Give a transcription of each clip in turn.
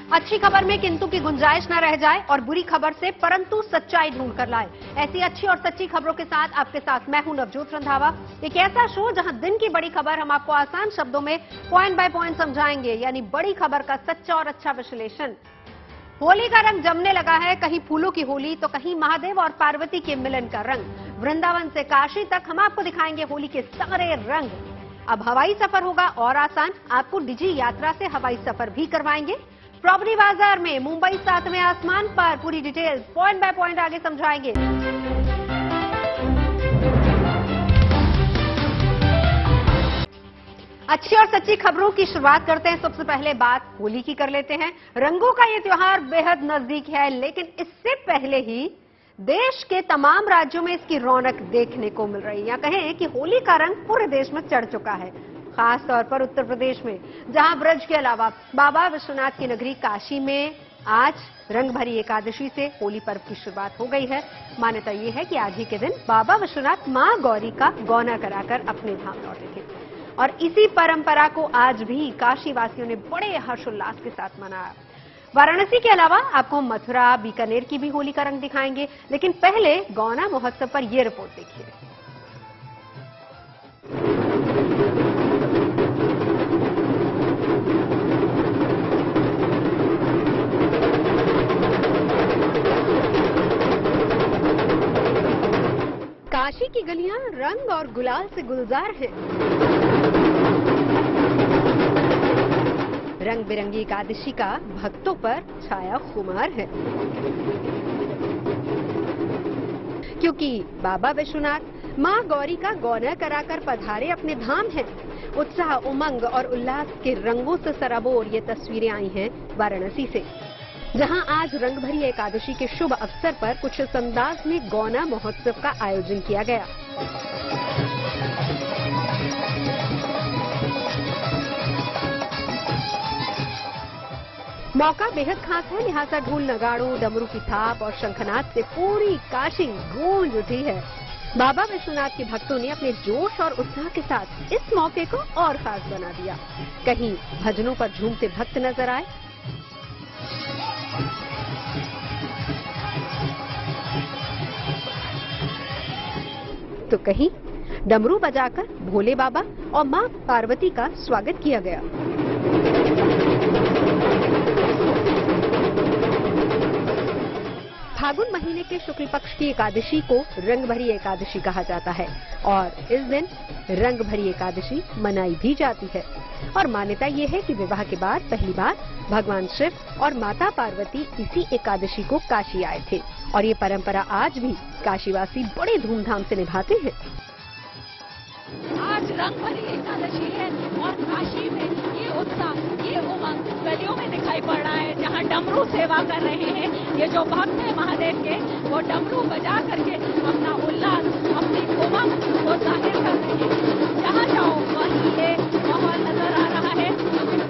अच्छी खबर में किंतु की गुंजाइश न रह जाए और बुरी खबर से परंतु सच्चाई ढूंढ कर लाए। ऐसी अच्छी और सच्ची खबरों के साथ आपके साथ मैं हूं नवजोत रंधावा। एक ऐसा शो जहां दिन की बड़ी खबर हम आपको आसान शब्दों में पॉइंट बाय पॉइंट समझाएंगे, यानी बड़ी खबर का सच्चा और अच्छा विश्लेषण। होली का रंग जमने लगा है, कहीं फूलों की होली तो कहीं महादेव और पार्वती के मिलन का रंग। वृंदावन से काशी तक हम आपको दिखाएंगे होली के सारे रंग। अब हवाई सफर होगा और आसान, आपको डिजी यात्रा से हवाई सफर भी करवाएंगे। प्रॉपर्टी बाजार में मुंबई 7वें आसमान पर पूरी डिटेल्स पॉइंट बाय पॉइंट आगे समझाएंगे। अच्छी और सच्ची खबरों की शुरुआत करते हैं। सबसे पहले बात होली की कर लेते हैं। रंगों का ये त्योहार बेहद नजदीक है, लेकिन इससे पहले ही देश के तमाम राज्यों में इसकी रौनक देखने को मिल रही है। या कहें कि होली का रंग पूरे देश में चढ़ चुका है, खास तौर पर उत्तर प्रदेश में, जहां ब्रज के अलावा बाबा विश्वनाथ की नगरी काशी में आज रंग भरी एकादशी से होली पर्व की शुरुआत हो गई है। मान्यता ये है कि आज ही के दिन बाबा विश्वनाथ मां गौरी का गौना कराकर अपने धाम लौटे थे और इसी परंपरा को आज भी काशी वासियों ने बड़े हर्षोल्लास के साथ मनाया। वाराणसी के अलावा आपको मथुरा, बीकानेर की भी होली का रंग दिखाएंगे, लेकिन पहले गौना महोत्सव पर यह रिपोर्ट देखिए। काशी की गलियां रंग और गुलाल से गुलजार हैं। रंग बिरंगी एकादशी का भक्तों पर छाया खुमार है, क्योंकि बाबा विश्वनाथ मां गौरी का गौना कराकर पधारे अपने धाम हैं। उत्साह, उमंग और उल्लास के रंगों से सराबोर ये तस्वीरें आई हैं वाराणसी से, जहां आज रंग भरी एकादशी के शुभ अवसर पर कुछ इस अंदाज में गौना महोत्सव का आयोजन किया गया। मौका बेहद खास है, लिहाजा ढोल नगाड़ों, डमरू की थाप और शंखनाद से पूरी काशी गूंज उठी है। बाबा विश्वनाथ के भक्तों ने अपने जोश और उत्साह के साथ इस मौके को और खास बना दिया। कहीं भजनों पर झूमते भक्त नजर आए, तो कहीं डमरू बजाकर भोले बाबा और मां पार्वती का स्वागत किया गया। फागुन महीने के शुक्ल पक्ष की एकादशी को रंग भरी एकादशी कहा जाता है और इस दिन रंग भरी एकादशी मनाई भी जाती है। और मान्यता ये है कि विवाह के बाद पहली बार भगवान शिव और माता पार्वती इसी एकादशी को काशी आए थे और ये परंपरा आज भी काशीवासी बड़े धूमधाम से निभाते हैं। आज रंग भरी एकादशी है और काशी में ये उत्साह, ये उमंग गलियों में दिखाई पड़ रहा है, जहां डमरू सेवा कर रहे हैं। ये जो भक्त है महादेव के, वो डमरू बजा करके अपना उल्लास, अपनी उमंग को जाहिर कर रहे हैं। जहां जाओ वहीं ये माहौल नजर आ रहा है,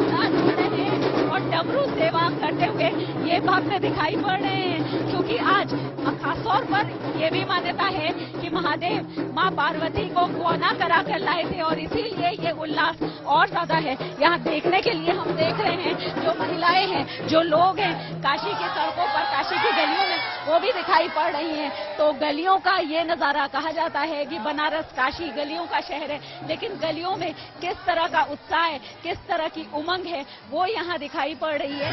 नाच रहे हैं और डमरू सेवा करते हुए ये भक्त दिखाई पड़ रहे हैं। क्योंकि आज खास तौर पर ये भी मान्यता है कि महादेव मां पार्वती को गौना करा कर लाए थे और इसीलिए ये उल्लास और ज्यादा है। यहाँ देखने के लिए हम देख रहे हैं जो महिलाएं हैं, जो लोग हैं काशी की सड़कों पर, काशी की गलियों में, वो भी दिखाई पड़ रही हैं। तो गलियों का ये नजारा, कहा जाता है कि बनारस काशी गलियों का शहर है, लेकिन गलियों में किस तरह का उत्साह है, किस तरह की उमंग है, वो यहाँ दिखाई पड़ रही है।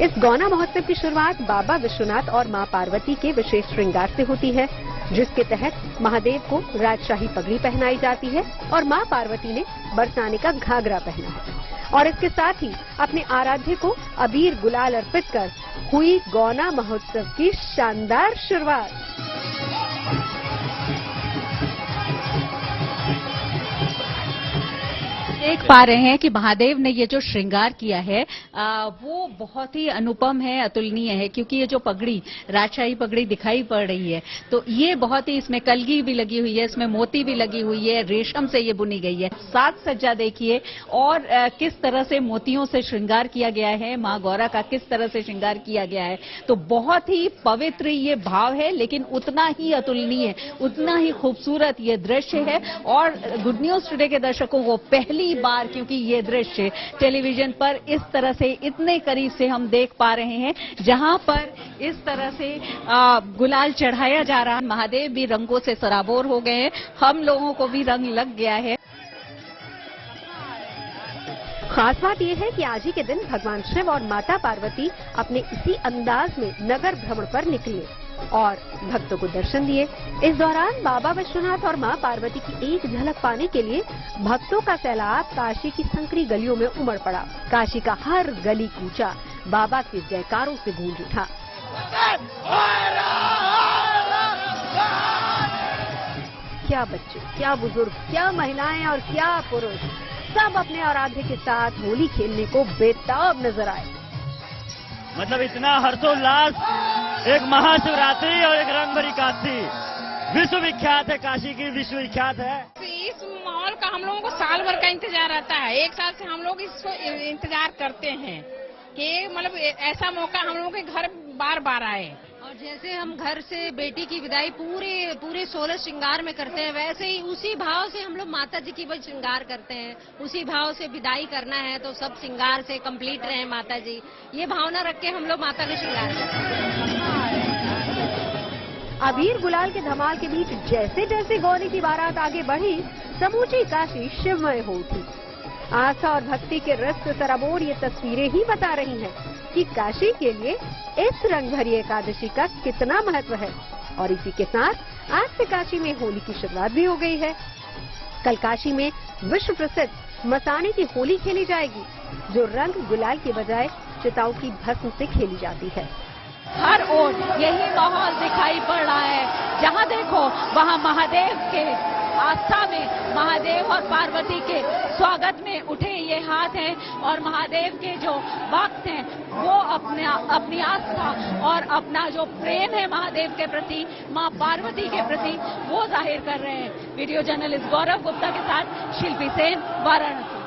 इस गौना महोत्सव की शुरुआत बाबा विश्वनाथ और मां पार्वती के विशेष श्रृंगार से होती है, जिसके तहत महादेव को राजशाही पगड़ी पहनाई जाती है और मां पार्वती ने बरसाने का घाघरा पहना है। और इसके साथ ही अपने आराध्य को अबीर गुलाल अर्पित कर हुई गौना महोत्सव की शानदार शुरुआत। देख पा रहे हैं कि महादेव ने ये जो श्रृंगार किया है वो बहुत ही अनुपम है, अतुलनीय है, क्योंकि ये जो पगड़ी, राजशाही पगड़ी दिखाई पड़ रही है तो ये बहुत ही, इसमें कलगी भी लगी हुई है, इसमें मोती भी लगी हुई है, रेशम से ये बुनी गई है। साज सज्जा देखिए और किस तरह से मोतियों से श्रृंगार किया गया है, मां गौरा का किस तरह से श्रृंगार किया गया है। तो बहुत ही पवित्र ये भाव है, लेकिन उतना ही अतुलनीय, उतना ही खूबसूरत ये दृश्य है। और गुड न्यूज टुडे के दर्शकों को पहली बार, क्योंकि ये दृश्य टेलीविजन पर इस तरह से इतने करीब से हम देख पा रहे हैं, जहां पर इस तरह से गुलाल चढ़ाया जा रहा है। महादेव भी रंगों से सराबोर हो गए हैं, हम लोगों को भी रंग लग गया है। खास बात यह है कि आज ही के दिन भगवान शिव और माता पार्वती अपने इसी अंदाज में नगर भ्रमण पर निकले और भक्तों को दर्शन दिए। इस दौरान बाबा विश्वनाथ और मां पार्वती की एक झलक पाने के लिए भक्तों का सैलाब काशी की संकरी गलियों में उमड़ पड़ा। काशी का हर गली कूचा बाबा के जयकारों से गूंज उठा। क्या बच्चे, क्या बुजुर्ग, क्या महिलाएं और क्या पुरुष, सब अपने आराध्य के साथ होली खेलने को बेताब नजर आए। मतलब इतना हर्षोल्लास, एक महाशिवरात्रि और एक रंग भरी काशी, विश्व विख्यात है, काशी की विश्व विख्यात है। इस माहौल का हम लोगों को साल भर का इंतजार रहता है। एक साल से हम लोग इसको इंतजार करते हैं कि मतलब ऐसा मौका हम लोगों के घर बार बार आए। और जैसे हम घर से बेटी की विदाई पूरे 16 श्रृंगार में करते हैं, वैसे ही उसी भाव से हम लोग माता जी की भी श्रृंगार करते हैं। उसी भाव से विदाई करना है तो सब श्रृंगार से कंप्लीट रहे माता जी, ये भावना रख के हम लोग माता का श्रृंगार करते हैं। अबीर गुलाल के धमाल के बीच जैसे जैसे गौरी की बारात आगे बढ़ी, समूची काशी शिवमय हो उठी। आस्था और भक्ति के रस से सराबोर ये तस्वीरें ही बता रही हैं कि काशी के लिए इस रंग भरी एकादशी का कितना महत्व है। और इसी के साथ आज से काशी में होली की शुरुआत भी हो गई है। कल काशी में विश्व प्रसिद्ध मसाने की होली खेली जाएगी, जो रंग गुलाल के बजाय चिताओं की भस्म से खेली जाती है। हर ओर यही माहौल दिखाई पड़ रहा है, जहां देखो वहां महादेव के आस्था में, महादेव और पार्वती के स्वागत में उठे ये हाथ हैं और महादेव के जो भक्त हैं वो अपनी आस्था और अपना जो प्रेम है महादेव के प्रति, मां पार्वती के प्रति, वो जाहिर कर रहे हैं। वीडियो जर्नलिस्ट गौरव गुप्ता के साथ शिल्पी सेन, वाराणसी।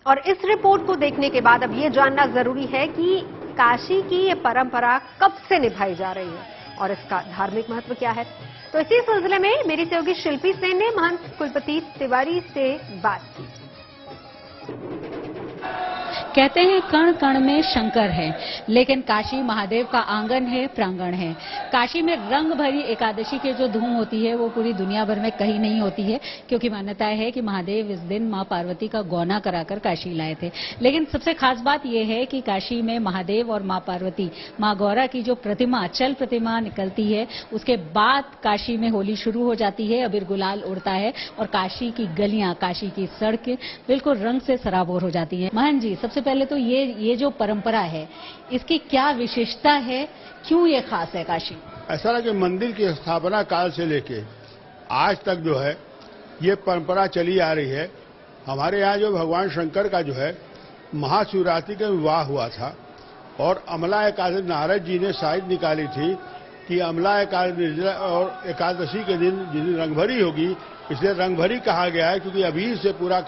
और इस रिपोर्ट को देखने के बाद अब ये जानना जरूरी है कि काशी की ये परंपरा कब से निभाई जा रही है और इसका धार्मिक महत्व क्या है। तो इसी सिलसिले में मेरी सहयोगी शिल्पी सेन ने महंत कुलपति तिवारी से बात की। कहते हैं कण कण में शंकर है, लेकिन काशी महादेव का आंगन है, प्रांगण है। काशी में रंग भरी एकादशी की जो धूम होती है वो पूरी दुनिया भर में कहीं नहीं होती है, क्योंकि मान्यता है कि महादेव इस दिन मां पार्वती का गौना कराकर काशी लाए थे। लेकिन सबसे खास बात यह है कि काशी में महादेव और मां पार्वती, मां गौरा की जो प्रतिमा, चल प्रतिमा निकलती है, उसके बाद काशी में होली शुरू हो जाती है, अबीर गुलाल उड़ता है और काशी की गलियां, काशी की सड़कें बिल्कुल रंग से सराबोर हो जाती है। महंत जी, सबसे पहले तो ये जो परंपरा है, इसकी क्या विशेषता है, क्यों ये खास है काशी? ऐसा है कि मंदिर की स्थापना काल से लेके आज तक जो है ये परंपरा चली आ रही है। हमारे यहाँ जो भगवान शंकर का जो है महाशिवरात्रि का विवाह हुआ था और अमला एकादशी, नारद जी ने साइड निकाली थी कि अमला एकादशी और एकादशी के दिन जिस दिन रंगभरी होगी, इसलिए रंगभरी कहा गया है, क्योंकि अबीर से पूरा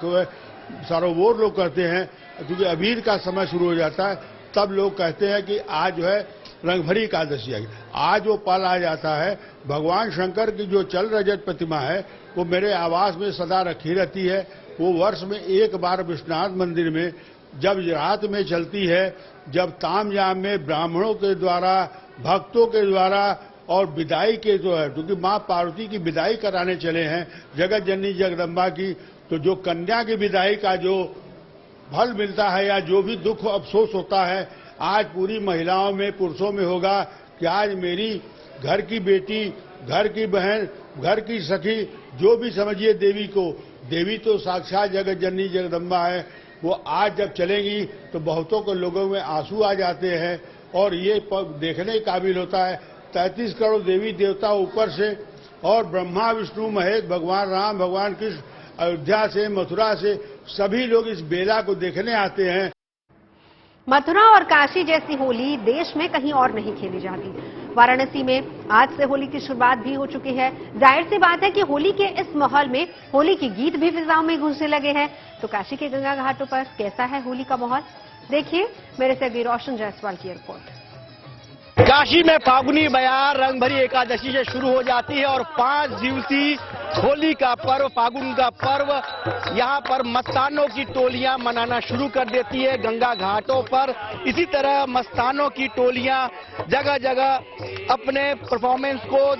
सरोवर लोग करते हैं, क्योंकि अबीर का समय शुरू हो जाता है, तब लोग कहते हैं कि आज जो है रंगभरी एकादशी आई। आज वो पल आ जाता है। भगवान शंकर की जो चल रजत प्रतिमा है वो मेरे आवास में सदा रखी रहती है। वो वर्ष में एक बार विश्वनाथ मंदिर में जब रात में चलती है, जब तामझाम में ब्राह्मणों के द्वारा, भक्तों के द्वारा और विदाई के जो है, क्योंकि मां पार्वती की विदाई कराने चले हैं जगत जननी जगदम्बा की, तो जो कन्या की विदाई का जो फल मिलता है या जो भी दुख अफसोस होता है, आज पूरी महिलाओं में, पुरुषों में होगा कि आज मेरी घर की बेटी, घर की बहन, घर की सखी, जो भी समझिए देवी को, देवी तो साक्षात जगत जननी जगदम्बा है, वो आज जब चलेंगी तो बहुतों को लोगों में आंसू आ जाते हैं और ये देखने काबिल होता है। 33 करोड़ देवी देवता ऊपर से और ब्रह्मा विष्णु महेश, भगवान राम, भगवान कृष्ण, अयोध्या से, मथुरा से सभी लोग इस बेला को देखने आते हैं। मथुरा और काशी जैसी होली देश में कहीं और नहीं खेली जाती। वाराणसी में आज से होली की शुरुआत भी हो चुकी है। जाहिर सी बात है कि होली के इस माहौल में होली के गीत भी फिजाओं में गूंजने लगे हैं। तो काशी के गंगा घाटों पर कैसा है होली का माहौल, देखिए मेरे सहयोगी रोशन जायसवाल की रिपोर्ट। काशी में फागुनी बयार रंग भरी एकादशी से शुरू हो जाती है और 5 दिवसीय होली का पर्व, फागुन का पर्व यहाँ पर मस्तानों की टोलियां मनाना शुरू कर देती है गंगा घाटों पर। इसी तरह मस्तानों की टोलियां जगह जगह अपने परफॉर्मेंस को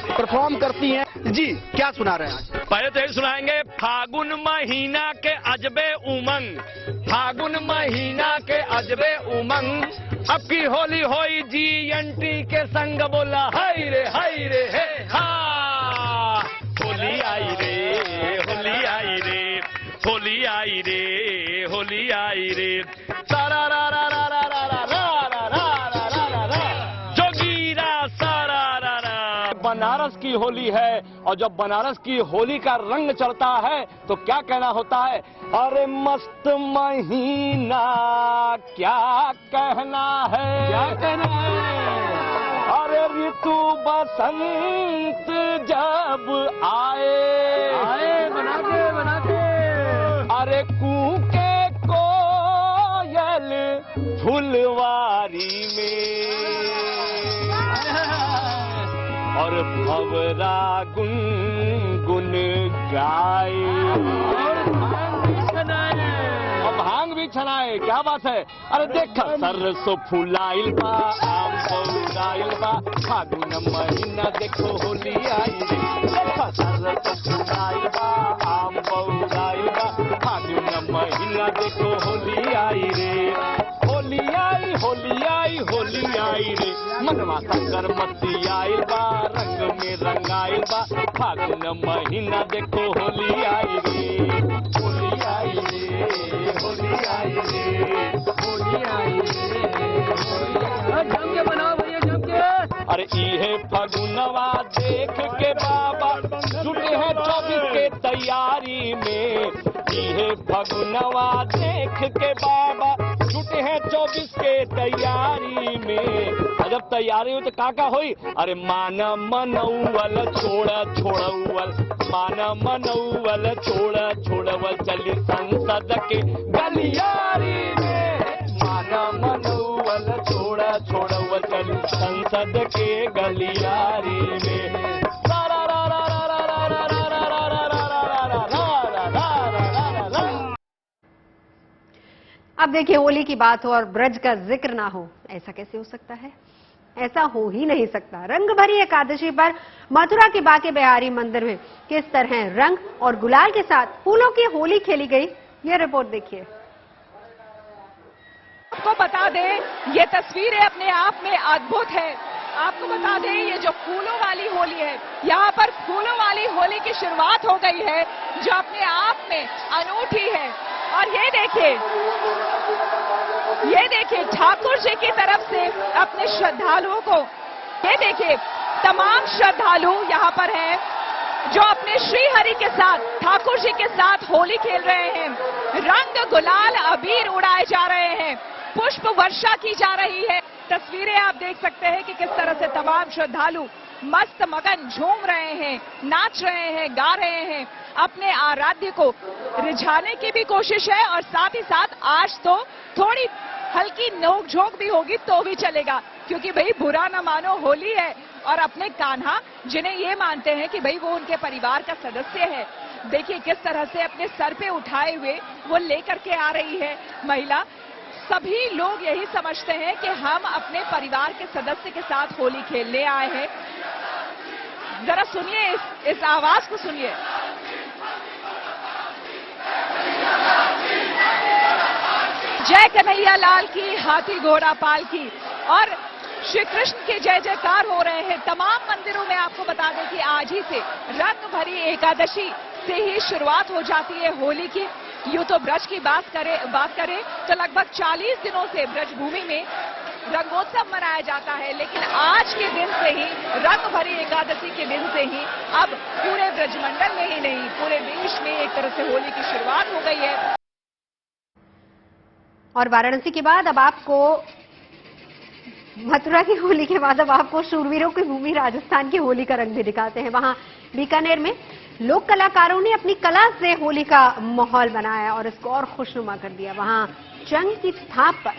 परफॉर्म करती हैं। जी क्या सुना रहे हैं आज? पहले तो यही सुनाएंगे, फागुन महीना के अजबे उमंग, फागुन महीना के अजबे उमंग, अब की होली होई जीएनटी के संग, बोला हाय रे हे हा, होली आई रे, होली आई रे, होली आई रे, होली आई रे, सारा रा रा रा रा रा रा रा रा रा रा, जोगीरा सारा रा रा। बनारस की होली है और जब बनारस की होली का रंग चढ़ता है तो क्या कहना होता है, अरे मस्त महीना क्या कहना है, क्या कहना है, अरे ऋतु बसंत जब आए, बना के, अरे कूके कोयल फुलवारी में, और भंवरा गुनगुन गाए, भांग भी छनाए, क्या बात है। अरे देख सरसों फुलाइल बा, आम बौराइल बा, फागुन महीना देखो होली आई रे, देखो सरसों फुलाइल बा, आम बौराइल बा, फागुन महीना देखो होली आई रे, होली आई, होली आई, होली आई रे, मनवा शंकर मस्ती आइल बा, रंग में रंगाइल बा, फागुन महीना देखो होली आई रे, होली आई रे, होली आई रे, होली आई रे, जम के बनाओ भैया, जम के। अरे इहे फगुनवा देख के बाबा जुटे हैं 24 के तैयारी में, इहे फगुनवा देख के बाबा जुटे हैं 24 के तैयारी में। जब तैयारी हो तो काका होई, अरे माना मनौवल छोड़ा छोड़ौवल, माना मनौवल छोड़ा छोड़वल, चली संसद के गलियारी में, माना मनौवल छोड़ा छोड़वल, चली संसद के गलियारी में। अब देखिए होली की बात हो और ब्रज का जिक्र ना हो, ऐसा कैसे हो सकता है, ऐसा हो ही नहीं सकता। रंग भरी एकादशी पर मथुरा के बांके बिहारी मंदिर में किस तरह रंग और गुलाल के साथ फूलों की होली खेली गई, ये रिपोर्ट देखिए। आपको बता दें ये तस्वीरें अपने आप में अद्भुत है। आपको बता दें ये जो फूलों वाली होली है, यहाँ पर फूलों वाली होली की शुरुआत हो गई है जो अपने आप में अनूठी है। और ये देखिए ठाकुर जी की तरफ से अपने श्रद्धालुओं को, ये देखिए तमाम श्रद्धालु यहाँ पर हैं जो अपने श्री हरि के साथ, ठाकुर जी के साथ होली खेल रहे हैं। रंग गुलाल अबीर उड़ाए जा रहे हैं, पुष्प वर्षा की जा रही है। तस्वीरें आप देख सकते हैं कि किस तरह से तमाम श्रद्धालु मस्त मगन झूम रहे हैं, नाच रहे हैं, गा रहे हैं, अपने आराध्य को रिझाने की भी कोशिश है। और साथ ही साथ आज तो थोड़ी हल्की नोक-झोंक भी होगी तो भी चलेगा, क्योंकि भाई बुरा न मानो होली है। और अपने कान्हा जिन्हें ये मानते हैं कि भाई वो उनके परिवार का सदस्य है, देखिए किस तरह से अपने सर पे उठाए हुए वो लेकर के आ रही है महिला। सभी लोग यही समझते हैं कि हम अपने परिवार के सदस्य के साथ होली खेलने आए हैं। जरा सुनिए इस आवाज को सुनिए। जय कन्हैया लाल की, हाथी घोड़ा पाल की, और श्री कृष्ण के जय जयकार हो रहे हैं तमाम मंदिरों में। आपको बता दें कि आज ही से रंग भरी एकादशी से ही शुरुआत हो जाती है होली की। यूं तो ब्रज की बात करें तो लगभग 40 दिनों से ब्रज भूमि में रंगोत्सव मनाया जाता है, लेकिन आज के दिन से ही, रंग भरी एकादशी के दिन से ही अब पूरे ब्रजमंडल में ही नहीं, पूरे देश में एक तरह से होली की शुरुआत हो गई है। और वाराणसी के बाद अब आपको, मथुरा की होली के बाद अब आपको शूरवीरों की भूमि राजस्थान की होली का रंग भी दिखाते हैं। वहां बीकानेर में लोक कलाकारों ने अपनी कला से होली का माहौल बनाया और इसको और खुशनुमा कर दिया। वहां चंग की थाप पर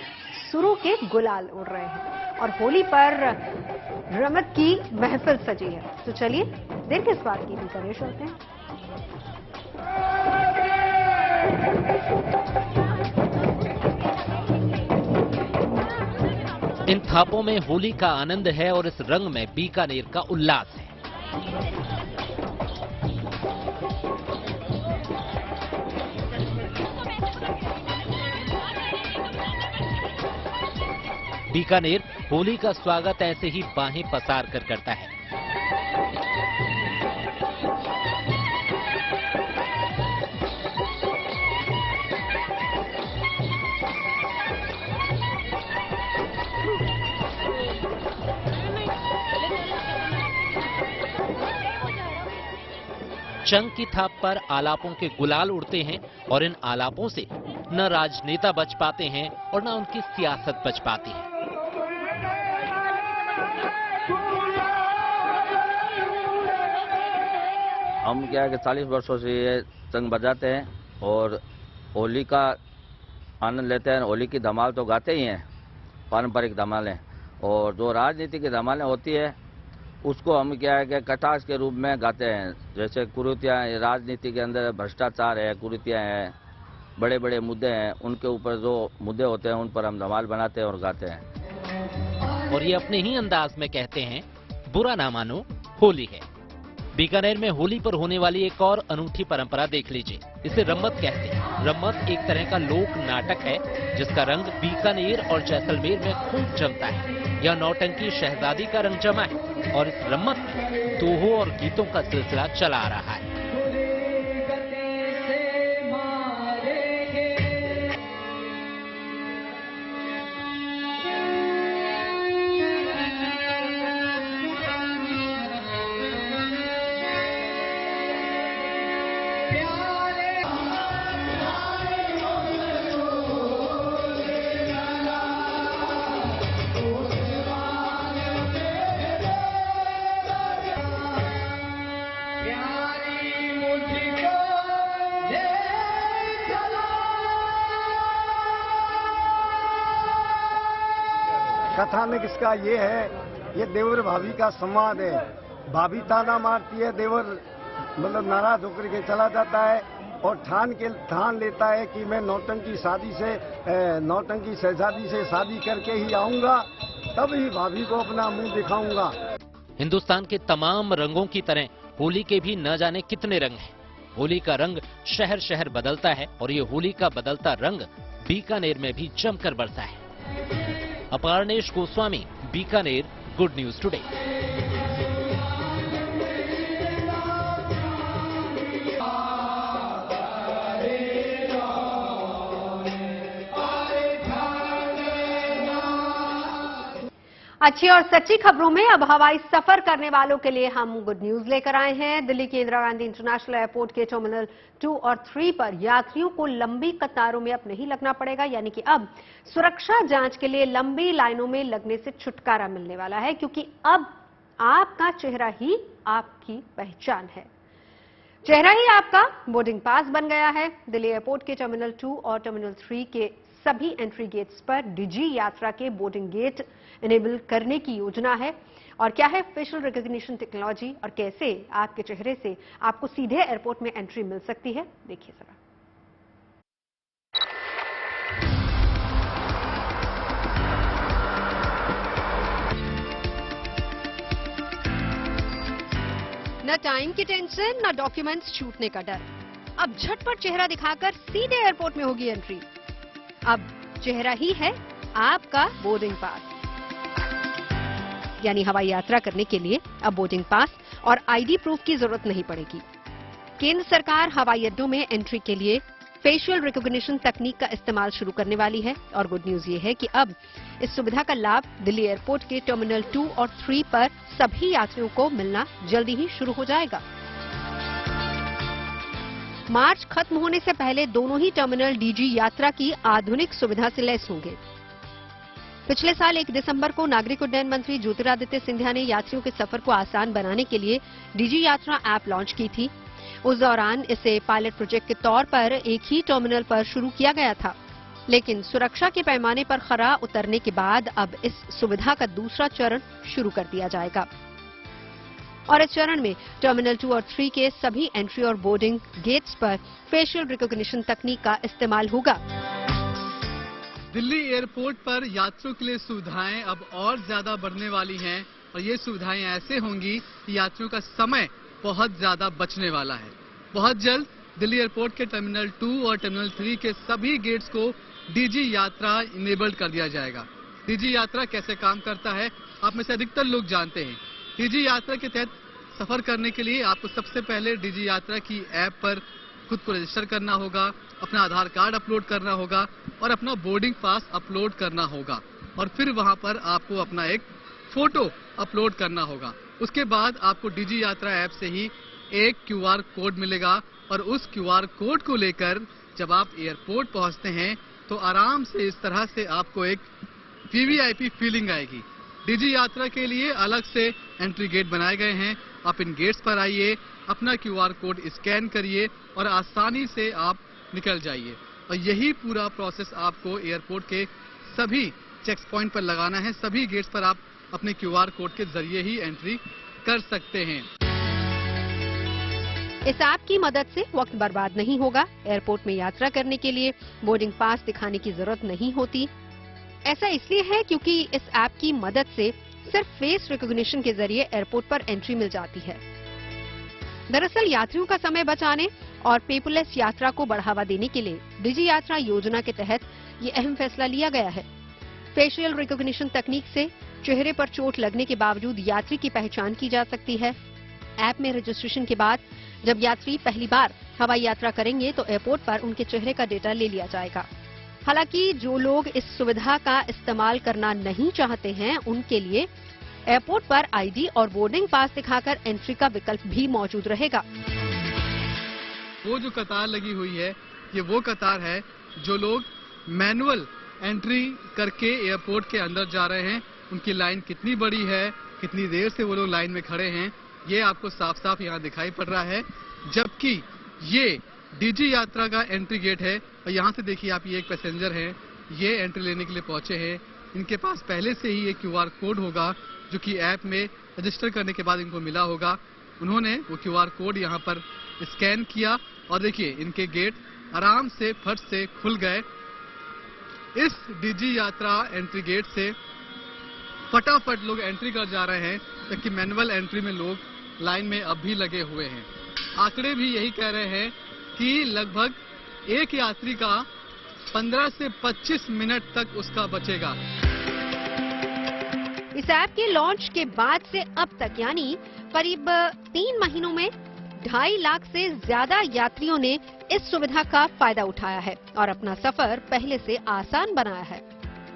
सुरों के गुलाल उड़ रहे हैं और होली पर रमत की महफिल सजी है। तो चलिए देर किस बात की, बीकानेर चलते हैं। इन थापों में होली का आनंद है और इस रंग में बीकानेर का उल्लास है। बीकानेर होली का स्वागत ऐसे ही बाहें पसार कर करता है। चंग की थाप पर आलापों के गुलाल उड़ते हैं और इन आलापों से न राजनेता बच पाते हैं और न उनकी सियासत बच पाती है। हम क्या है कि 40 वर्षों से ये चंग बजाते हैं और होली का आनंद लेते हैं। होली की धमाल तो गाते ही हैं, पारंपरिक धमालें, और जो राजनीति की धमालें होती है उसको हम क्या है कि कटाक्ष के रूप में गाते हैं। जैसे कुरीतियाँ, राजनीति के अंदर भ्रष्टाचार है, कुरीतियाँ हैं, बड़े बड़े मुद्दे हैं, उनके ऊपर जो मुद्दे होते हैं उन पर हम धमाल बनाते हैं और गाते हैं। और ये अपने ही अंदाज में कहते हैं, बुरा ना मानो होली है। बीकानेर में होली पर होने वाली एक और अनूठी परंपरा देख लीजिए। इसे रम्मत कहते हैं। रम्मत एक तरह का लोक नाटक है जिसका रंग बीकानेर और जैसलमेर में खूब जमता है। यह नौटंकी शहजादी का रंग जमा है और इस रम्मत में दोहों और गीतों का सिलसिला चला आ रहा है। कथानक इसका ये है, ये देवर भाभी का संवाद है। भाभी ताना मारती है, देवर मतलब नाराज होकर के चला जाता है और ठान लेता है कि मैं नौटंकी शहजादी से शादी करके ही आऊंगा, तब ही भाभी को अपना मुंह दिखाऊंगा। हिंदुस्तान के तमाम रंगों की तरह होली के भी न जाने कितने रंग हैं। होली का रंग शहर शहर बदलता है और ये होली का बदलता रंग बीकानेर में भी जमकर बरसा है। Aparnesh Goswami, Bikaner, good news today. अच्छी और सच्ची खबरों में अब हवाई सफर करने वालों के लिए हम गुड न्यूज लेकर आए हैं। दिल्ली के इंदिरा गांधी इंटरनेशनल एयरपोर्ट के टर्मिनल 2 और 3 पर यात्रियों को लंबी कतारों में अब नहीं लगना पड़ेगा, यानी कि अब सुरक्षा जांच के लिए लंबी लाइनों में लगने से छुटकारा मिलने वाला है, क्योंकि अब आपका चेहरा ही आपकी पहचान है। चेहरा ही आपका बोर्डिंग पास बन गया है। दिल्ली एयरपोर्ट के टर्मिनल 2 और टर्मिनल 3 के सभी एंट्री गेट्स पर डिजी यात्रा के बोर्डिंग गेट इनेबल करने की योजना है। और क्या है फेशियल रिकॉग्निशन टेक्नोलॉजी और कैसे आपके चेहरे से आपको सीधे एयरपोर्ट में एंट्री मिल सकती है, देखिए जरा। न टाइम की टेंशन, न डॉक्यूमेंट्स छूटने का डर। अब झटपट चेहरा दिखाकर सीधे एयरपोर्ट में होगी एंट्री। अब चेहरा ही है आपका बोर्डिंग पास, यानी हवाई यात्रा करने के लिए अब बोर्डिंग पास और आईडी प्रूफ की जरूरत नहीं पड़ेगी। केंद्र सरकार हवाई अड्डों में एंट्री के लिए फेशियल रिकॉग्निशन तकनीक का इस्तेमाल शुरू करने वाली है। और गुड न्यूज ये है कि अब इस सुविधा का लाभ दिल्ली एयरपोर्ट के टर्मिनल 2 और 3 पर सभी यात्रियों को मिलना जल्दी ही शुरू हो जाएगा। मार्च खत्म होने से पहले दोनों ही टर्मिनल डीजी यात्रा की आधुनिक सुविधा से लैस होंगे। पिछले साल 1 दिसंबर को नागरिक उड्डयन मंत्री ज्योतिरादित्य सिंधिया ने यात्रियों के सफर को आसान बनाने के लिए डीजी यात्रा ऐप लॉन्च की थी। उस दौरान इसे पायलट प्रोजेक्ट के तौर पर एक ही टर्मिनल पर शुरू किया गया था, लेकिन सुरक्षा के पैमाने पर खरा उतरने के बाद अब इस सुविधा का दूसरा चरण शुरू कर दिया जाएगा। और इस चरण में टर्मिनल 2 और 3 के सभी एंट्री और बोर्डिंग गेट्स पर फेशियल रिकॉग्निशन तकनीक का इस्तेमाल होगा। दिल्ली एयरपोर्ट पर यात्रियों के लिए सुविधाएं अब और ज्यादा बढ़ने वाली हैं और ये सुविधाएं ऐसे होंगी कि यात्रियों का समय बहुत ज्यादा बचने वाला है। बहुत जल्द दिल्ली एयरपोर्ट के टर्मिनल 2 और टर्मिनल 3 के सभी गेट्स को डीजी यात्रा इनेबल्ड कर दिया जाएगा। डीजी यात्रा कैसे काम करता है आप में से अधिकतर लोग जानते हैं। डीजी यात्रा के तहत सफर करने के लिए आपको सबसे पहले डीजी यात्रा की ऐप पर खुद को रजिस्टर करना होगा, अपना आधार कार्ड अपलोड करना होगा और अपना बोर्डिंग पास अपलोड करना होगा और फिर वहां पर आपको अपना एक फोटो अपलोड करना होगा। उसके बाद आपको डीजी यात्रा ऐप से ही एक QR कोड मिलेगा और उस QR कोड को लेकर जब आप एयरपोर्ट पहुंचते हैं तो आराम से इस तरह से आपको एक VVIP फीलिंग आएगी। डीजी यात्रा के लिए अलग से एंट्री गेट बनाए गए हैं। आप इन गेट्स पर आइए, अपना QR कोड स्कैन करिए और आसानी से आप निकल जाइए। और यही पूरा प्रोसेस आपको एयरपोर्ट के सभी चेक पॉइंट पर लगाना है। सभी गेट्स पर आप अपने QR कोड के जरिए ही एंट्री कर सकते हैं। इस ऐप की मदद से वक्त बर्बाद नहीं होगा। एयरपोर्ट में यात्रा करने के लिए बोर्डिंग पास दिखाने की जरूरत नहीं होती। ऐसा इसलिए है क्योंकि इस ऐप की मदद से सिर्फ फेस रिकॉग्निशन के जरिए एयरपोर्ट पर एंट्री मिल जाती है। दरअसल यात्रियों का समय बचाने और पेपरलेस यात्रा को बढ़ावा देने के लिए डीजी यात्रा योजना के तहत ये अहम फैसला लिया गया है। फेशियल रिकॉग्निशन तकनीक से चेहरे पर चोट लगने के बावजूद यात्री की पहचान की जा सकती है। ऐप में रजिस्ट्रेशन के बाद जब यात्री पहली बार हवाई यात्रा करेंगे तो एयरपोर्ट पर उनके चेहरे का डेटा ले लिया जाएगा। हालांकि जो लोग इस सुविधा का इस्तेमाल करना नहीं चाहते हैं उनके लिए एयरपोर्ट पर आईडी और बोर्डिंग पास दिखाकर एंट्री का विकल्प भी मौजूद रहेगा। वो जो कतार लगी हुई है ये वो कतार है जो लोग मैनुअल एंट्री करके एयरपोर्ट के अंदर जा रहे हैं। उनकी लाइन कितनी बड़ी है, कितनी देर से वो लोग लाइन में खड़े हैं, ये आपको साफ साफ यहाँ दिखाई पड़ रहा है। जबकि ये डीजी यात्रा का एंट्री गेट है और यहाँ से देखिए आप, ये एक पैसेंजर हैं, ये एंट्री लेने के लिए पहुंचे हैं। इनके पास पहले से ही एक QR कोड होगा जो कि ऐप में रजिस्टर करने के बाद इनको मिला होगा। उन्होंने वो QR कोड यहाँ पर स्कैन किया और देखिए इनके गेट आराम से फट से खुल गए। इस डीजी यात्रा एंट्री गेट से फटाफट लोग एंट्री कर जा रहे हैं, जबकि मैनुअल एंट्री में लोग लाइन में अब भी लगे हुए हैं। आंकड़े भी यही कह रहे हैं कि लगभग एक यात्री का 15 से 25 मिनट तक उसका बचेगा। इस ऐप के लॉन्च के बाद से अब तक यानी करीब 3 महीनों में 2.5 लाख से ज्यादा यात्रियों ने इस सुविधा का फायदा उठाया है और अपना सफर पहले से आसान बनाया है।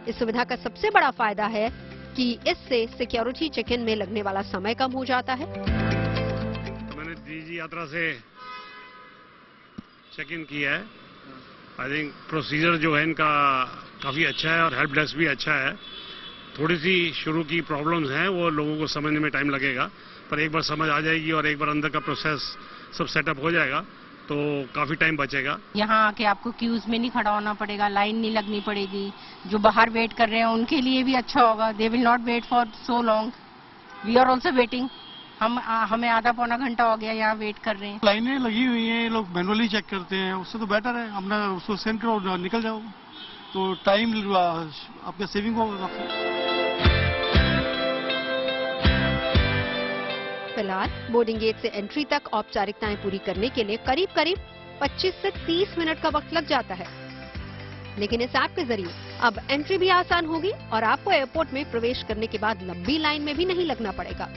इस सुविधा का सबसे बड़ा फायदा है कि इससे सिक्योरिटी चेक इन में लगने वाला समय कम हो जाता है। मैंने डीजी यात्रा से चेक इन किया है। आई थिंक प्रोसीजर जो है इनका काफी अच्छा है और हेल्प डेस्क भी अच्छा है। थोड़ी सी शुरू की प्रॉब्लम्स हैं, वो लोगों को समझने में टाइम लगेगा, पर एक बार समझ आ जाएगी और एक बार अंदर का प्रोसेस सब सेटअप हो जाएगा तो काफी टाइम बचेगा। यहाँ आके आपको क्यूज में नहीं खड़ा होना पड़ेगा, लाइन नहीं लगनी पड़ेगी। जो बाहर वेट कर रहे हैं उनके लिए भी अच्छा होगा। They will not wait for so long. We are also waiting. हमें आधा पौना घंटा हो गया यहाँ वेट कर रहे हैं। लाइनें लगी हुई हैं, ये लोग मैनुअली चेक करते हैं, उससे तो बेटर है अपना उसको सेंड करो निकल जाओ, तो टाइम आपका सेविंग होगा काफी। फिलहाल बोर्डिंग गेट से एंट्री तक औपचारिकताएं पूरी करने के लिए करीब 25 से 30 मिनट का वक्त लग जाता है। लेकिन इस ऐप के जरिए अब एंट्री भी आसान होगी और आपको एयरपोर्ट में प्रवेश करने के बाद लंबी लाइन में भी नहीं लगना पड़ेगा।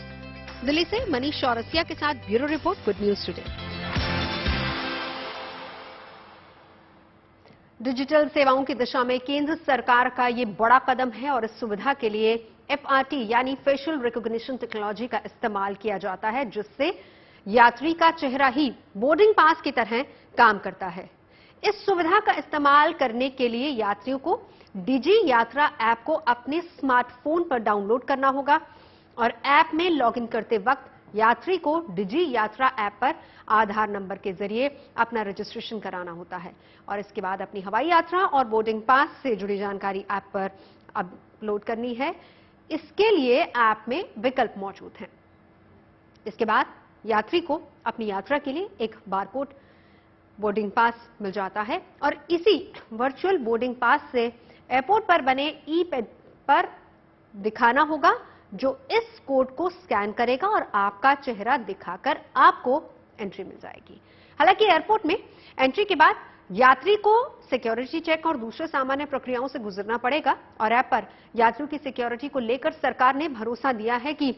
दिल्ली से मनीष चौरसिया के साथ bureau report, good news today. Digital सेवाओं की दिशा में केंद्र सरकार का ये बड़ा कदम है और इस सुविधा के लिए FRT यानी फेशियल रिकॉग्निशन टेक्नोलॉजी का इस्तेमाल किया जाता है, जिससे यात्री का चेहरा ही बोर्डिंग पास की तरह काम करता है। इस सुविधा का इस्तेमाल करने के लिए यात्रियों को डिजी यात्रा ऐप को अपने स्मार्टफोन पर डाउनलोड करना होगा और ऐप में लॉगिन करते वक्त यात्री को डिजी यात्रा ऐप पर आधार नंबर के जरिए अपना रजिस्ट्रेशन कराना होता है और इसके बाद अपनी हवाई यात्रा और बोर्डिंग पास से जुड़ी जानकारी ऐप पर अपलोड करनी है। इसके लिए ऐप में विकल्प मौजूद हैं। इसके बाद यात्री को अपनी यात्रा के लिए एक बारकोड बोर्डिंग पास मिल जाता है और इसी वर्चुअल बोर्डिंग पास से एयरपोर्ट पर बने ई-पैड पर दिखाना होगा, जो इस कोड को स्कैन करेगा और आपका चेहरा दिखाकर आपको एंट्री मिल जाएगी। हालांकि एयरपोर्ट में एंट्री के बाद यात्री को सिक्योरिटी चेक और दूसरे सामान्य प्रक्रियाओं से गुजरना पड़ेगा और ऐप पर यात्रियों की सिक्योरिटी को लेकर सरकार ने भरोसा दिया है कि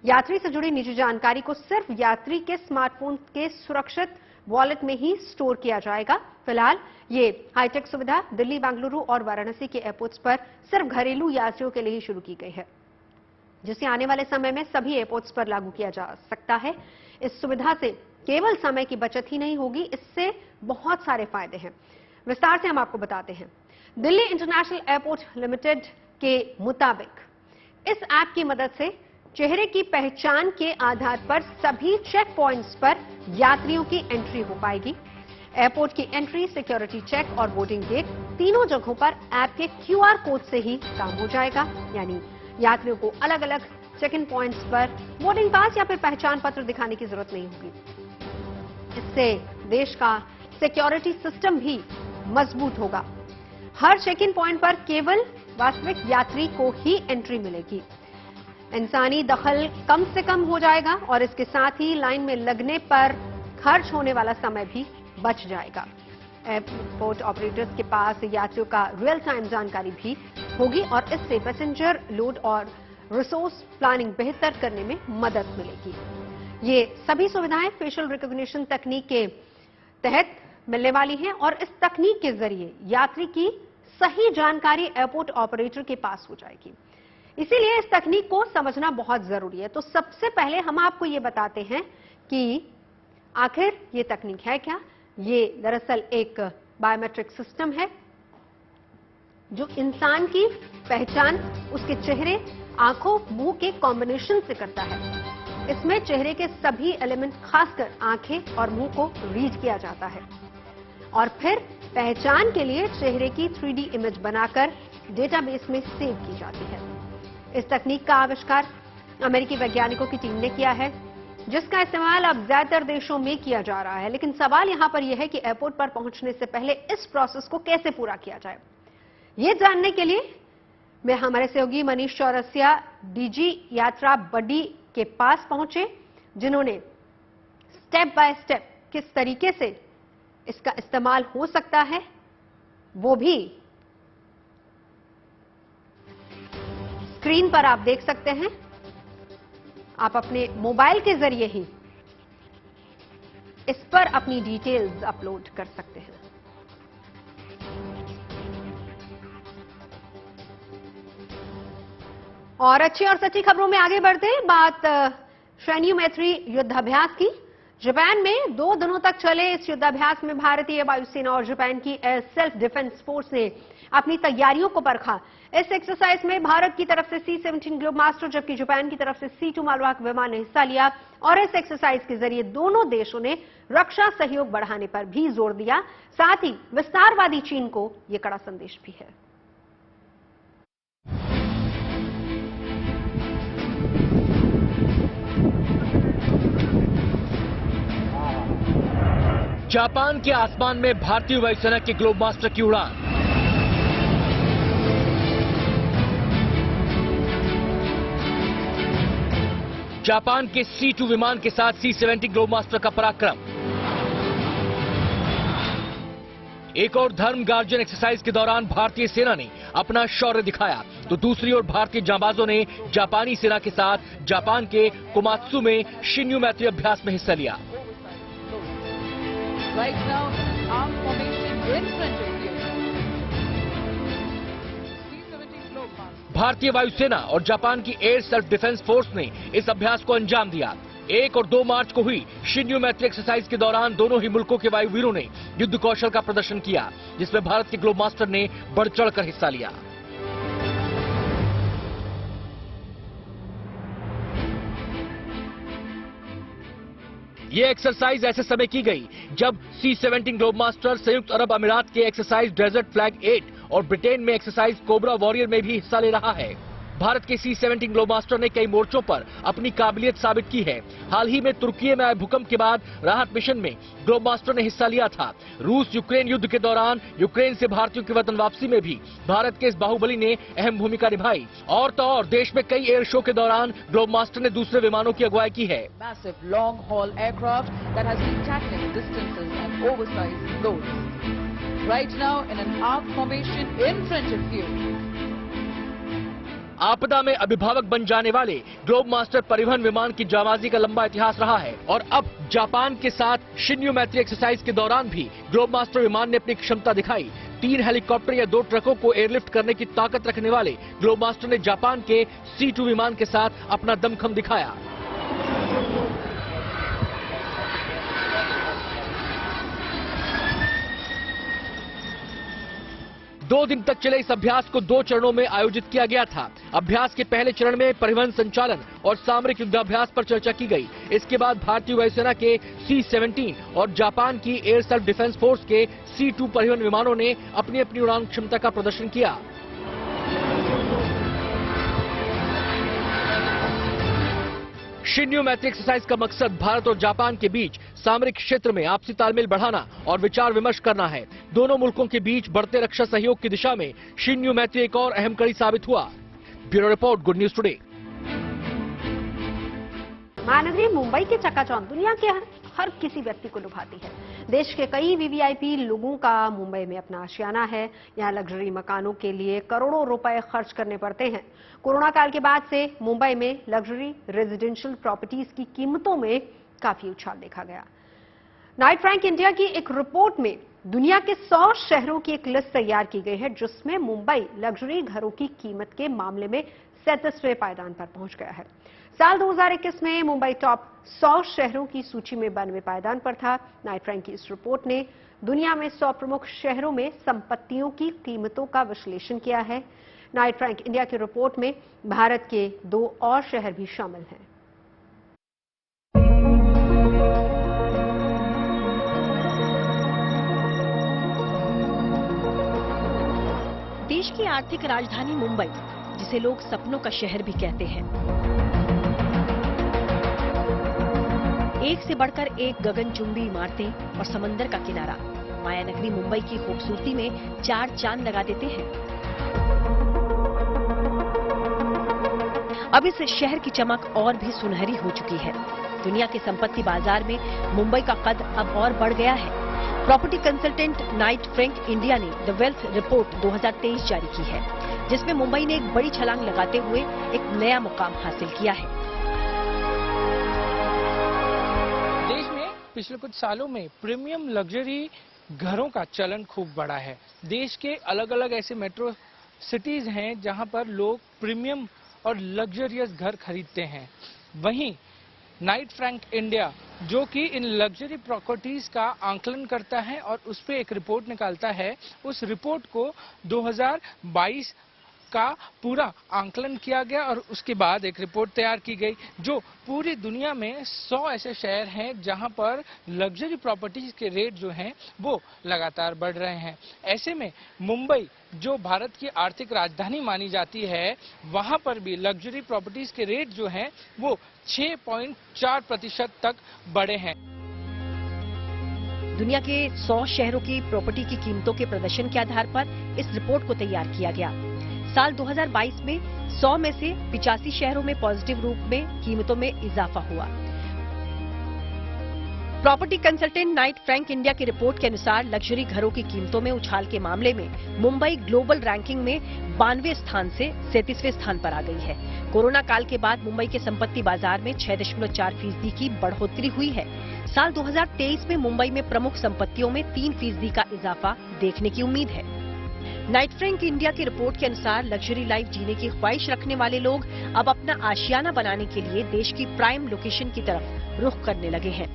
यात्री से जुड़ी निजी जानकारी को सिर्फ यात्री के स्मार्टफोन के सुरक्षित वॉलेट में ही स्टोर किया जाएगा। फिलहाल ये हाईटेक सुविधा दिल्ली, बेंगलुरु और वाराणसी के एयरपोर्ट्स पर सिर्फ घरेलू यात्रियों के लिए ही शुरू की गई है, जिसे आने वाले समय में सभी एयरपोर्ट्स पर लागू किया जा सकता है। इस सुविधा से केवल समय की बचत ही नहीं होगी, इससे बहुत सारे फायदे हैं। विस्तार से हम आपको बताते हैं। दिल्ली इंटरनेशनल एयरपोर्ट लिमिटेड के मुताबिक इस ऐप की मदद से चेहरे की पहचान के आधार पर सभी चेक पॉइंट्स पर यात्रियों की एंट्री हो पाएगी। एयरपोर्ट की एंट्री, सिक्योरिटी चेक और बोर्डिंग गेट तीनों जगहों पर ऐप के QR कोड से ही काम हो जाएगा, यानी यात्रियों को अलग अलग चेक इन पॉइंट्स पर बोर्डिंग पास या फिर पहचान पत्र दिखाने की जरूरत नहीं होगी। इससे देश का सिक्योरिटी सिस्टम भी मजबूत होगा। हर चेक इन पॉइंट पर केवल वास्तविक यात्री को ही एंट्री मिलेगी। इंसानी दखल कम से कम हो जाएगा और इसके साथ ही लाइन में लगने पर खर्च होने वाला समय भी बच जाएगा। एयरपोर्ट ऑपरेटर्स के पास यात्रियों का रियल टाइम जानकारी भी होगी और इससे पैसेंजर लोड और रिसोर्स प्लानिंग बेहतर करने में मदद मिलेगी। ये सभी सुविधाएं फेशियल रिकॉग्निशन तकनीक के तहत मिलने वाली हैं और इस तकनीक के जरिए यात्री की सही जानकारी एयरपोर्ट ऑपरेटर के पास हो जाएगी। इसीलिए इस तकनीक को समझना बहुत जरूरी है। तो सबसे पहले हम आपको ये बताते हैं कि आखिर ये तकनीक है क्या। ये दरअसल एक बायोमेट्रिक सिस्टम है जो इंसान की पहचान उसके चेहरे, आंखों, मुंह के कॉम्बिनेशन से करता है। इसमें चेहरे के सभी एलिमेंट, खासकर आंखें और मुंह को रीड किया जाता है और फिर पहचान के लिए चेहरे की 3D इमेज बनाकर डेटाबेस में सेव की जाती है। इस तकनीक का आविष्कार अमेरिकी वैज्ञानिकों की टीम ने किया है, जिसका इस्तेमाल अब ज्यादातर देशों में किया जा रहा है। लेकिन सवाल यहां पर यह है कि एयरपोर्ट पर पहुंचने से पहले इस प्रोसेस को कैसे पूरा किया जाए। ये जानने के लिए मैं हमारे सहयोगी मनीष चौरसिया डिजी यात्रा बडी के पास पहुंचे, जिन्होंने स्टेप बाय स्टेप किस तरीके से इसका इस्तेमाल हो सकता है वो भी स्क्रीन पर आप देख सकते हैं। आप अपने मोबाइल के जरिए ही इस पर अपनी डिटेल्स अपलोड कर सकते हैं। और अच्छी और सच्ची खबरों में आगे बढ़ते हैं। बात श्रेणियों मैत्री युद्धाभ्यास की। जापान में 2 दिनों तक चले इस युद्धाभ्यास में भारतीय वायुसेना और जापान की एयर सेल्फ डिफेंस फोर्स ने अपनी तैयारियों को परखा। इस एक्सरसाइज में भारत की तरफ से C-17 ग्लोबमास्टर जबकि जापान की तरफ से C-2 मालवाहक विमान ने हिस्सा लिया और इस एक्सरसाइज के जरिए दोनों देशों ने रक्षा सहयोग बढ़ाने पर भी जोर दिया। साथ ही विस्तारवादी चीन को यह कड़ा संदेश भी है। जापान के आसमान में भारतीय वायुसेना के ग्लोबमास्टर की उड़ान। जापान के C-2 विमान के साथ C-17 ग्लोबमास्टर का पराक्रम। एक और धर्म गार्जियन एक्सरसाइज के दौरान भारतीय सेना ने अपना शौर्य दिखाया, तो दूसरी ओर भारतीय जांबाजों ने जापानी सेना के साथ जापान के कोमात्सु में शिन्यू मैत्री अभ्यास में हिस्सा लिया। Right now, armed formation in front of you. भारतीय वायुसेना और जापान की एयर सेल्फ डिफेंस फोर्स ने इस अभ्यास को अंजाम दिया। 1 और 2 मार्च को हुई शिन्यू मैत्री एक्सरसाइज के दौरान दोनों ही मुल्कों के वायुवीरों ने युद्ध कौशल का प्रदर्शन किया, जिसमें भारत के ग्लोब मास्टर ने बढ़ चढ़कर हिस्सा लिया। ये एक्सरसाइज ऐसे समय की गई जब C-17 ग्लोब मास्टर संयुक्त अरब अमीरात के एक्सरसाइज डेजर्ट फ्लैग 8 और ब्रिटेन में एक्सरसाइज कोबरा वॉरियर में भी हिस्सा ले रहा है। भारत के C-17 ग्लोब मास्टर ने कई मोर्चों पर अपनी काबिलियत साबित की है। हाल ही में तुर्की में आए भूकंप के बाद राहत मिशन में ग्लोब मास्टर ने हिस्सा लिया था। रूस यूक्रेन युद्ध के दौरान यूक्रेन से भारतीयों की वतन वापसी में भी भारत के इस बाहुबली ने अहम भूमिका निभाई। और तो और देश में कई एयर शो के दौरान ग्लोब मास्टर ने दूसरे विमानों की अगुवाई की है। Massive long-haul aircraft that has been tackling distances and oversized loads. Right now in an arc formation in front of you. आपदा में अभिभावक बन जाने वाले ग्लोब मास्टर परिवहन विमान की जाबाजी का लंबा इतिहास रहा है और अब जापान के साथ शिन्यू मैत्री एक्सरसाइज के दौरान भी ग्लोब मास्टर विमान ने अपनी क्षमता दिखाई। 3 हेलीकॉप्टर या 2 ट्रकों को एयरलिफ्ट करने की ताकत रखने वाले ग्लोब मास्टर ने जापान के C-2 विमान के साथ अपना दमखम दिखाया। दो दिन तक चले इस अभ्यास को 2 चरणों में आयोजित किया गया था। अभ्यास के पहले चरण में परिवहन संचालन और सामरिक युद्धाभ्यास पर चर्चा की गई। इसके बाद भारतीय वायुसेना के C-17 और जापान की एयर सेल्फ डिफेंस फोर्स के C-2 परिवहन विमानों ने अपनी अपनी उड़ान क्षमता का प्रदर्शन किया। शिन्यू मैत्री एक्सरसाइज का मकसद भारत और जापान के बीच सामरिक क्षेत्र में आपसी तालमेल बढ़ाना और विचार विमर्श करना है। दोनों मुल्कों के बीच बढ़ते रक्षा सहयोग की दिशा में शिन्यू मैत्री एक और अहम कड़ी साबित हुआ। Bureau report, good news today. Mahanagari Mumbai की चकाचौंध दुनिया के हर किसी व्यक्ति को लुभाती है। देश के कई वीवीआईपी लोगों का मुंबई में अपना आशियाना है। यहाँ लग्जरी मकानों के लिए करोड़ों रुपए खर्च करने पड़ते हैं। कोरोना काल के बाद से मुंबई में लग्जरी रेजिडेंशियल प्रॉपर्टीज की कीमतों में काफी उछाल देखा गया। नाइट फ्रैंक इंडिया की एक रिपोर्ट में दुनिया के 100 शहरों की एक लिस्ट तैयार की गई है, जिसमें मुंबई लग्जरी घरों की कीमत के मामले में 37वें पायदान पर पहुंच गया है। साल 2021 में मुंबई टॉप 100 शहरों की सूची में 92वें पायदान पर था। नाइट फ्रैंक की इस रिपोर्ट ने दुनिया में 100 प्रमुख शहरों में संपत्तियों की कीमतों का विश्लेषण किया है। नाइट फ्रैंक इंडिया की रिपोर्ट में भारत के 2 और शहर भी शामिल हैं। देश की आर्थिक राजधानी मुंबई, जिसे लोग सपनों का शहर भी कहते हैं, एक से बढ़कर एक गगनचुंबी इमारतें और समंदर का किनारा माया नगरी मुंबई की खूबसूरती में 4 चांद लगा देते हैं। अब इस शहर की चमक और भी सुनहरी हो चुकी है। दुनिया के संपत्ति बाजार में मुंबई का कद अब और बढ़ गया है। Property consultant Knight Frank India ने द वेल्थ रिपोर्ट 2023 जारी की है, जिसमें मुंबई ने एक बड़ी छलांग लगाते हुए एक नया मुकाम हासिल किया है। देश में पिछले कुछ सालों में प्रीमियम लग्जरी घरों का चलन खूब बढ़ा है। देश के अलग अलग ऐसे मेट्रो सिटीज हैं जहां पर लोग प्रीमियम और लग्जरियस घर खरीदते हैं। वहीं नाइट फ्रैंक इंडिया, जो कि इन लग्जरी प्रॉपर्टीज का आंकलन करता है और उस पर एक रिपोर्ट निकालता है, उस रिपोर्ट को 2022 का पूरा आंकलन किया गया और उसके बाद एक रिपोर्ट तैयार की गई जो पूरी दुनिया में 100 ऐसे शहर हैं जहां पर लग्जरी प्रॉपर्टीज के रेट जो हैं वो लगातार बढ़ रहे हैं। ऐसे में मुंबई, जो भारत की आर्थिक राजधानी मानी जाती है, वहां पर भी लग्जरी प्रॉपर्टीज के रेट जो हैं वो 6.4% तक बढ़े हैं। दुनिया के 100 शहरों की प्रॉपर्टी की कीमतों के प्रदर्शन के आधार पर इस रिपोर्ट को तैयार किया गया। साल 2022 में 100 में से 85 शहरों में पॉजिटिव रूप में कीमतों में इजाफा हुआ। Property consultant Knight Frank India की रिपोर्ट के अनुसार लग्जरी घरों की कीमतों में उछाल के मामले में मुंबई ग्लोबल रैंकिंग में 92वें स्थान से 37वें स्थान पर आ गई है। कोरोना काल के बाद मुंबई के संपत्ति बाजार में 6.4% की बढ़ोतरी हुई है। साल 2023 में मुंबई में प्रमुख संपत्तियों में 3% का इजाफा देखने की उम्मीद है। नाइट फ्रैंक इंडिया की रिपोर्ट के अनुसार लग्जरी लाइफ जीने की ख्वाहिश रखने वाले लोग अब अपना आशियाना बनाने के लिए देश की प्राइम लोकेशन की तरफ रुख करने लगे हैं।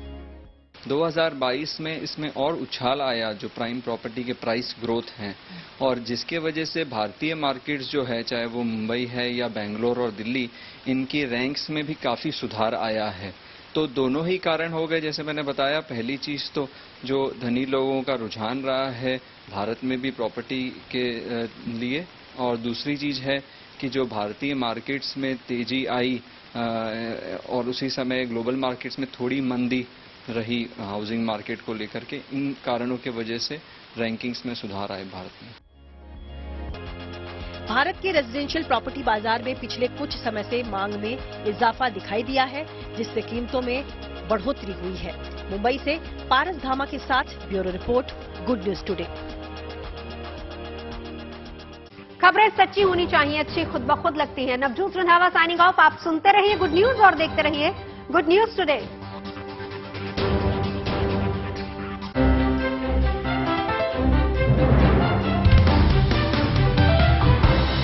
2022 में इसमें और उछाल आया जो प्राइम प्रॉपर्टी के प्राइस ग्रोथ हैं, और जिसके वजह से भारतीय मार्केट्स जो है, चाहे वो मुंबई है या बेंगलोर और दिल्ली, इनकी रैंक्स में भी काफ़ी सुधार आया है। तो दोनों ही कारण हो गए, जैसे मैंने बताया। पहली चीज़ तो जो धनी लोगों का रुझान रहा है भारत में भी प्रॉपर्टी के लिए, और दूसरी चीज़ है कि जो भारतीय मार्केट्स में तेज़ी आई और उसी समय ग्लोबल मार्केट्स में थोड़ी मंदी रही हाउसिंग मार्केट को लेकर के, इन कारणों की वजह से रैंकिंग्स में सुधार आए भारत में। भारत के रेजिडेंशियल प्रॉपर्टी बाजार में पिछले कुछ समय से मांग में इजाफा दिखाई दिया है, जिससे कीमतों में बढ़ोतरी हुई है। मुंबई से पारस धामा के साथ bureau report, good news today. खबरें सच्ची होनी चाहिए, अच्छी खुद ब खुद लगती है। Navjot Randhawa signing off. आप सुनते रहिए गुड न्यूज और देखते रहिए गुड न्यूज टुडे।